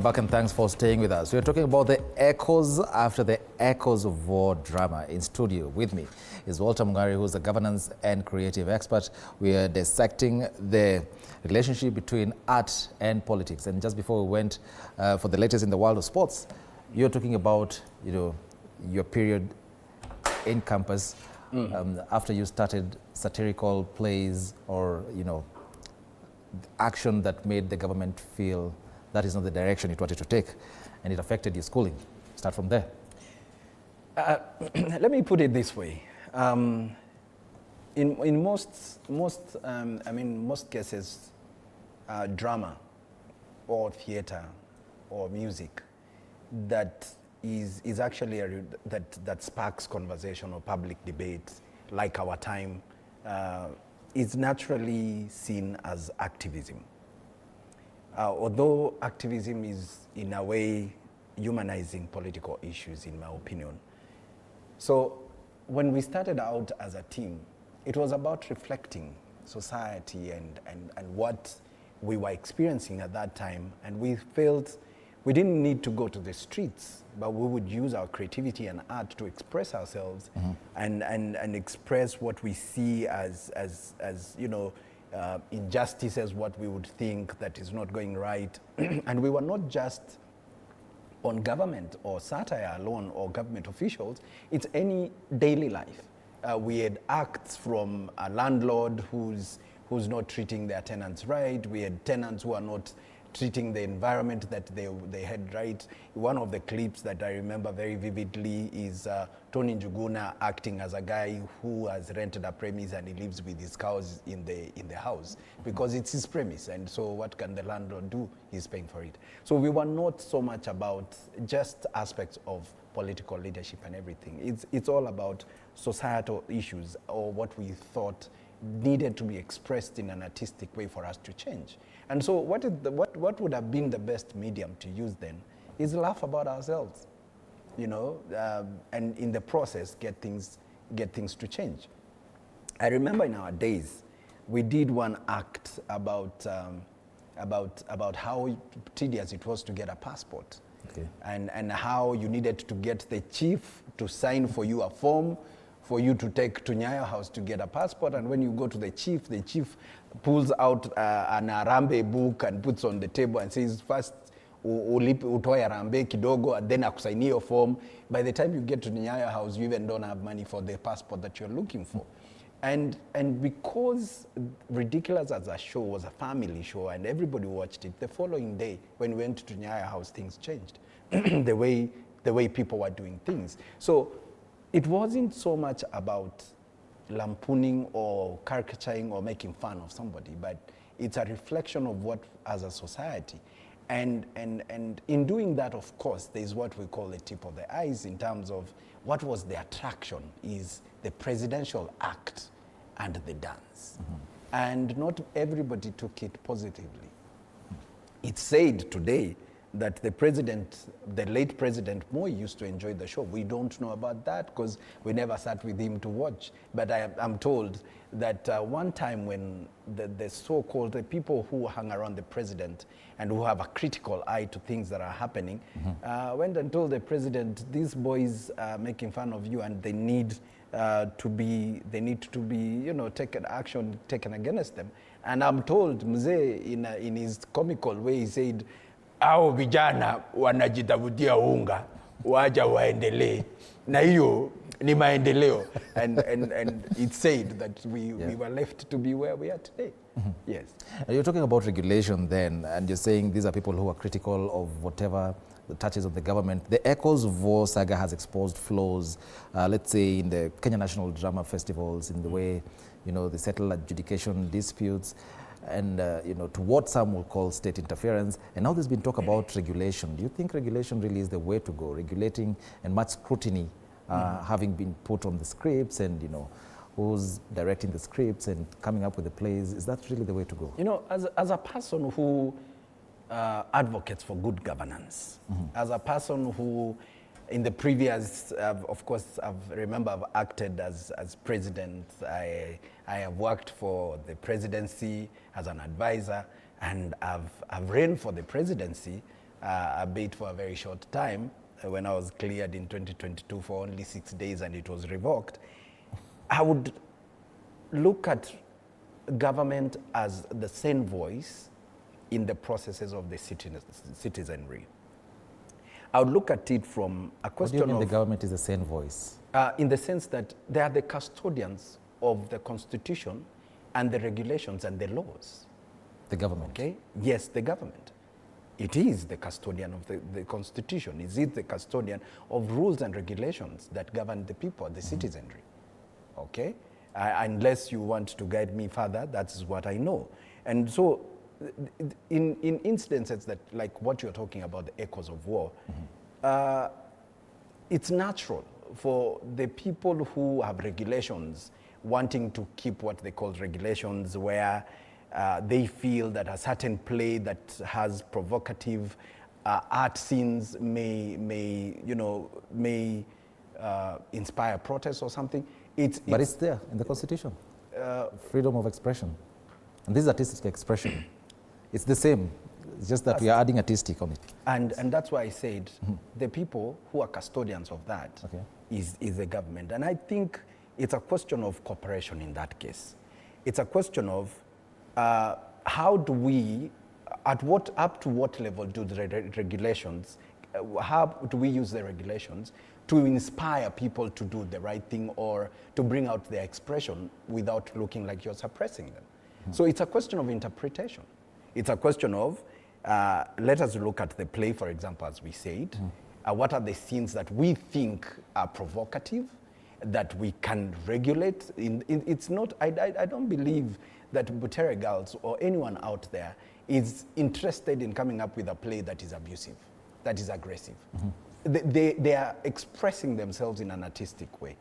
Back and thanks for staying with us. We're talking about the echoes after the echoes of war drama. In studio with me is Walter Mong'are, who's the governance and creative expert. We are dissecting the relationship between art and politics. And just before we went for the latest in the world of sports, you're talking about, your period in campus after you started satirical plays or, action that made the government feel that is not the direction it wanted to take, and it affected your schooling. Start from there. Let me put it this way. In most cases, drama or theater or music that is actually that sparks conversation or public debate, like our time, is naturally seen as activism. Although activism is, in a way, humanizing political issues, in my opinion. So when we started out as a team, it was about reflecting society and what we were experiencing at that time. And we felt we didn't need to go to the streets, but we would use our creativity and art to express ourselves and express what we see as injustices, what we would think that is not going right. And we were not just on government or satire alone or government officials, it's any daily life. We had acts from a landlord who's not treating their tenants right. We had tenants who are not treating the environment that they had right. One of the clips that I remember very vividly is Tony Njuguna acting as a guy who has rented a premise and he lives with his cows in the house because it's his premise, and so what can the landlord do? He's paying for it. So we were not so much about just aspects of political leadership and everything. It's all about societal issues or what we thought needed to be expressed in an artistic way for us to change. And so what would have been the best medium to use then is laugh about ourselves, and in the process get things to change. I remember in our days, we did one act about how tedious it was to get a passport. Okay. And how you needed to get the chief to sign for you a form for you to take to Nyayo House to get a passport. And when you go to the chief pulls out an Arambe book and puts on the table and says, first utoe Arambe kidogo and then akusainie your form. By the time you get to Nyayo House, you even don't have money for the passport that you're looking for. And because Ridiculous as a show was a family show and everybody watched it, the following day when we went to Nyayo House, things changed. the way people were doing things. So it wasn't so much about lampooning or caricaturing or making fun of somebody, but it's a reflection of what as a society. And in doing that, of course, there's what we call the tip of the ice in terms of what was the attraction is the presidential act and the dance. And not everybody took it positively. It's said today that the late President Moi used to enjoy the show. We don't know about that because we never sat with him to watch. But I'm told that one time when the so-called the people who hang around the president and who have a critical eye to things that are happening, went and told the president, these boys are making fun of you and they need to be taken action taken against them. And I'm told Mzee in his comical way, he said, "Hao vijana wanajitafutia unga, waja waendelee, na hiyo ni maendeleo." And it said that we were left to be where we are today. Yes. You're talking about regulation then, and you're saying these are people who are critical of whatever the touches of the government. The Echoes of War saga has exposed flaws, let's say in the Kenya National Drama Festivals, in the way, they settle adjudication disputes, and to what some will call state interference. And now there's been talk about regulation. Do you think regulation really is the way to go? Regulating and much scrutiny having been put on the scripts and, who's directing the scripts and coming up with the plays, is that really the way to go? As a person who advocates for good governance, as a person who in the previous, of course, I've acted as president. I have worked for the presidency as an advisor, and I've ran for the presidency. a bait for a very short time when I was cleared in 2022 for only 6 days and it was revoked. I would look at government as the same voice in the processes of the citizenry. I would look at it from a question what do you mean of... the government is the same voice? In the sense that they are the custodians of the constitution and the regulations and the laws. The government? Okay? Yes, the government. It is the custodian of the constitution. It is the custodian of rules and regulations that govern the people, the citizenry. Okay? Unless you want to guide me further, that's what I know. And so, in instances that, like what you're talking about, the echoes of war, it's natural for the people who have regulations wanting to keep what they call regulations, where they feel that a certain play that has provocative art scenes may inspire protest or something. But it's there in the Constitution. Freedom of expression. And this is artistic expression. It's the same. It's just that we are adding artistic on it. And that's why I said the people who are custodians of that is the government. And I think it's a question of cooperation in that case. It's a question of how do we, up to what level do the regulations, how do we use the regulations to inspire people to do the right thing or to bring out their expression without looking like you're suppressing them. So it's a question of interpretation. It's a question of, let us look at the play, for example, as we said. What are the scenes that we think are provocative, that we can regulate? It's not, I don't believe that Butere girls or anyone out there is interested in coming up with a play that is abusive, that is aggressive. They are expressing themselves in an artistic way.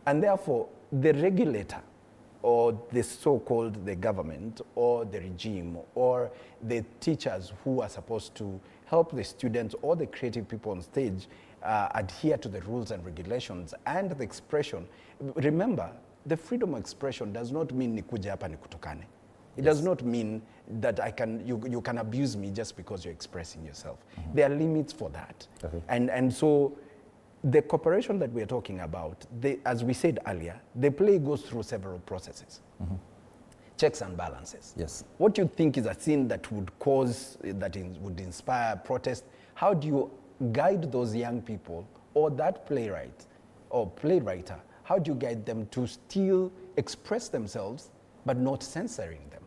And therefore, the regulator or the so-called the government or the regime or the teachers who are supposed to help the students or the creative people on stage adhere to the rules and regulations and the expression. Remember, the freedom of expression does not mean nikuje hapa nikutukane. It does not mean that you can abuse me just because you're expressing yourself. There are limits for that. And so the cooperation that we're talking about, as we said earlier, the play goes through several processes. Checks and balances. Yes. What you think is a scene that would would inspire protest, how do you guide those young people or that playwright or playwriter, how do you guide them to still express themselves but not censoring them?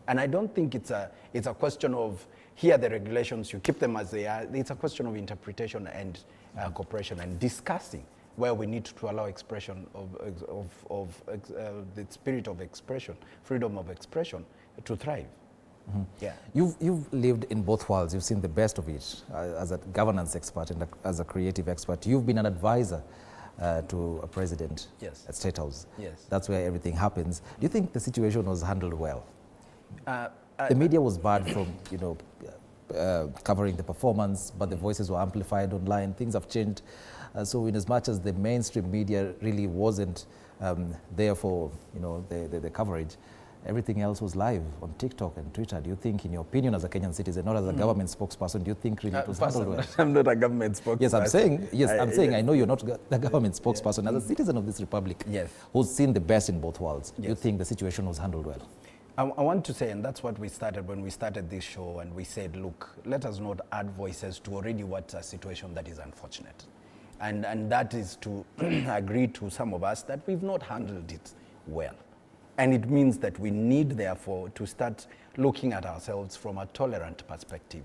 And I don't think it's a question of, here are the regulations, you keep them as they are. It's a question of interpretation and cooperation and discussing where we need to allow expression of the spirit of expression, freedom of expression to thrive. Yeah. You've lived in both worlds. You've seen the best of it as a governance expert and as a creative expert. You've been an advisor to a president at State House. Yes. That's where everything happens. Do you think the situation was handled well? The media was barred from, covering the performance, but the voices were amplified online. Things have changed. So in as much as the mainstream media really wasn't there for, the coverage, everything else was live on TikTok and Twitter. Do you think, in your opinion as a Kenyan citizen, not as a government spokesperson, do you think really it was handled well? I'm not a government spokesperson. Yes, I'm saying, I know you're not the government spokesperson. As a citizen of this republic, who's seen the best in both worlds, do you think the situation was handled well? I want to say, and that's what we started when we started this show, and we said, look, let us not add voices to already what a situation that is unfortunate. And that is to agree to some of us that we've not handled it well. And it means that we need, therefore, to start looking at ourselves from a tolerant perspective,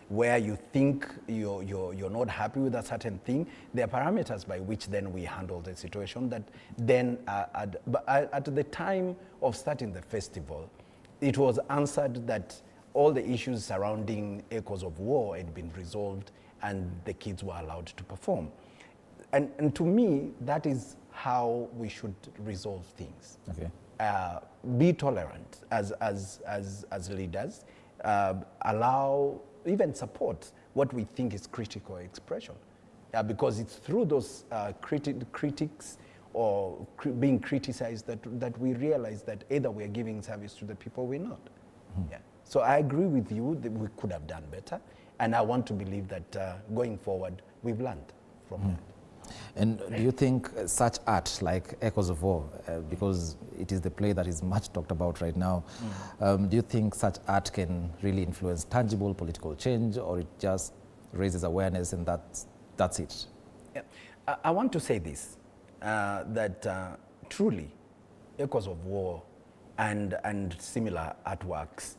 where you think you're not happy with a certain thing. There are parameters by which then we handle the situation that then, at the time of starting the festival, it was answered that all the issues surrounding echoes of war had been resolved and the kids were allowed to perform. And to me, that is how we should resolve things. Okay. Be tolerant as leaders, allow, even support what we think is critical expression. Because it's through those critics or being criticized that we realize that either we're giving service to the people or we're not. Yeah. So I agree with you that we could have done better. And I want to believe that going forward, we've learned from that. And do you think such art like Echoes of War, because it is the play that is much talked about right now, do you think such art can really influence tangible political change, or it just raises awareness and that's it? Yeah. I want to say this, that truly Echoes of War and similar artworks,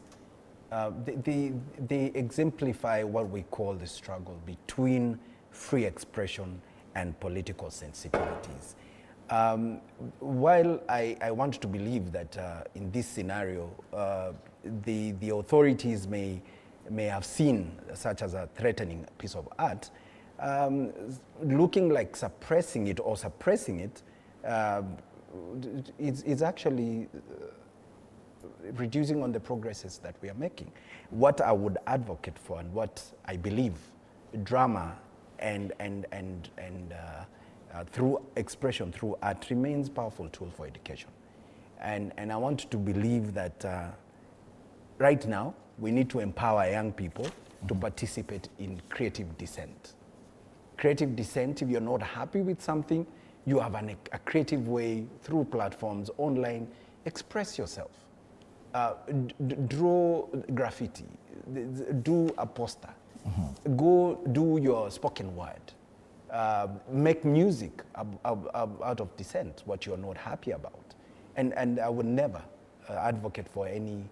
they exemplify what we call the struggle between free expression and political sensitivities. While I want to believe that in this scenario, the authorities may have seen such as a threatening piece of art, looking like suppressing it or suppressing it is actually reducing on the progresses that we are making. What I would advocate for and what I believe drama and through expression, through art, remains a powerful tool for education. And I want to believe that right now we need to empower young people to participate in creative dissent. Creative dissent, if you're not happy with something, you have a creative way through platforms, online, express yourself. Draw graffiti, do a poster, go do your spoken word, make music out of dissent, what you're not happy about. And I would never advocate for any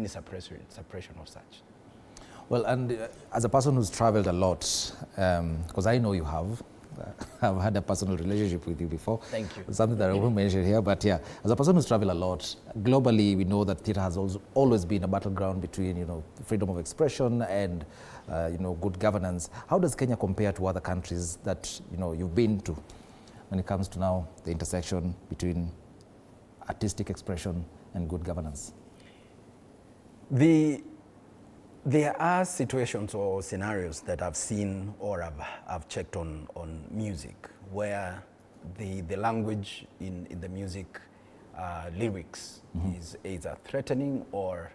suppression of such. Well, and as a person who's traveled a lot, because I know you have, I've had a personal relationship with you before. Thank you. Something that I won't mention here, but yeah, as a person who's traveled a lot, globally we know that theatre has always been a battleground between, freedom of expression and, good governance. How does Kenya compare to other countries that, you've been to when it comes to now the intersection between artistic expression and good governance? There are situations or scenarios that I've seen or I've checked on music where the language in the music lyrics is either threatening or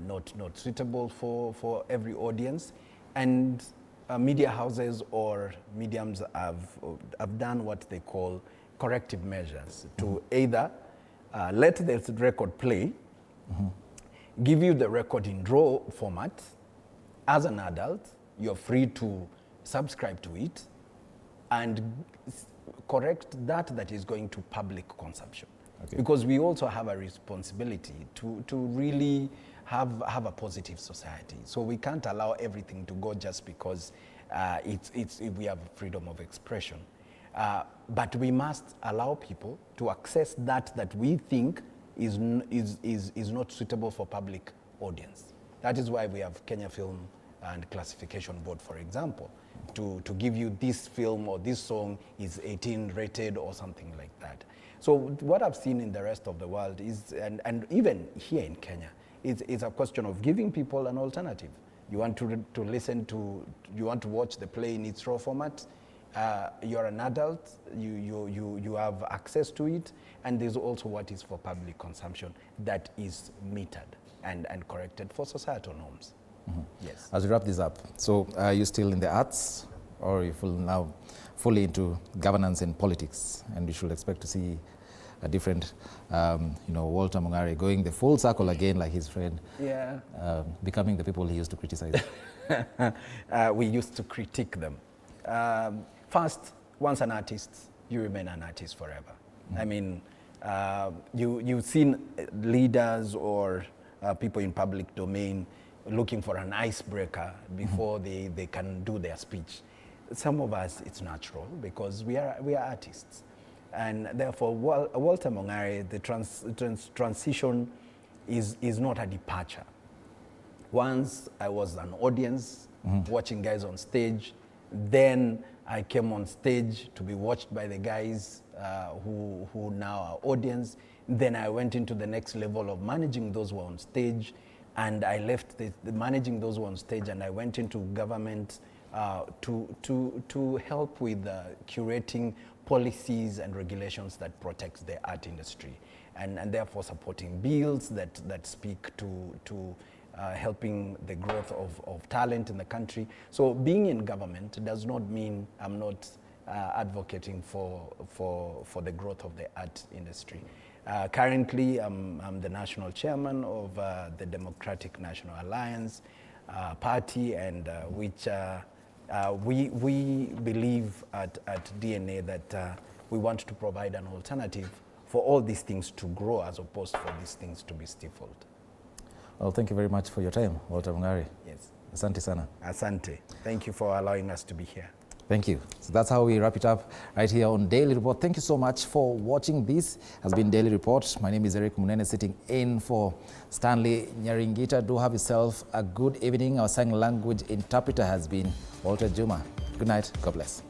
not suitable for every audience, and media houses or mediums have done what they call corrective measures to either let the record play, give you the record in RAW format. As an adult, you're free to subscribe to it and correct that is going to public consumption. Okay. Because we also have a responsibility to really have a positive society. So we can't allow everything to go just because we have freedom of expression. But we must allow people to access that we think is not suitable for public audience. That is why we have Kenya Film and Classification Board, for example, to give you this film or this song is 18 rated or something like that. So what I've seen in the rest of the world is, and even here in Kenya, is a question of giving people an alternative. You want to listen to, you want to watch the play in its raw format, you're an adult, you have access to it, and there's also what is for public consumption that is metered and corrected for societal norms. Yes. As we wrap this up, so are you still in the arts, or are you now fully into governance and politics, and we should expect to see a different, Walter Mong'are going the full circle again like his friend, becoming the people he used to criticize? We used to critique them. First, once an artist, you remain an artist forever. I mean, you've seen leaders or people in public domain looking for an icebreaker before they can do their speech. Some of us, it's natural because we are artists. And therefore, Walter Mong'are, the transition is not a departure. Once I was an audience watching guys on stage, then I came on stage to be watched by the guys who now are audience. Then I went into the next level of managing those who are on stage, and I left the managing those who are on stage, and I went into government to help with curating policies and regulations that protects the art industry, and therefore supporting bills that speak to helping the growth of talent in the country. So being in government does not mean I'm not advocating for the growth of the art industry. Currently, I'm the national chairman of the Democratic National Alliance party, and which we believe at DNA that we want to provide an alternative for all these things to grow as opposed for these things to be stifled. Well, thank you very much for your time, Walter Mong'are. Yes. Asante sana. Asante. Thank you for allowing us to be here. Thank you. So that's how we wrap it up right here on Daily Report. Thank you so much for watching. This has been Daily Report. My name is Eric Munene, sitting in for Stanley Nyaringita. Do have yourself a good evening. Our sign language interpreter has been Walter Juma. Good night. God bless.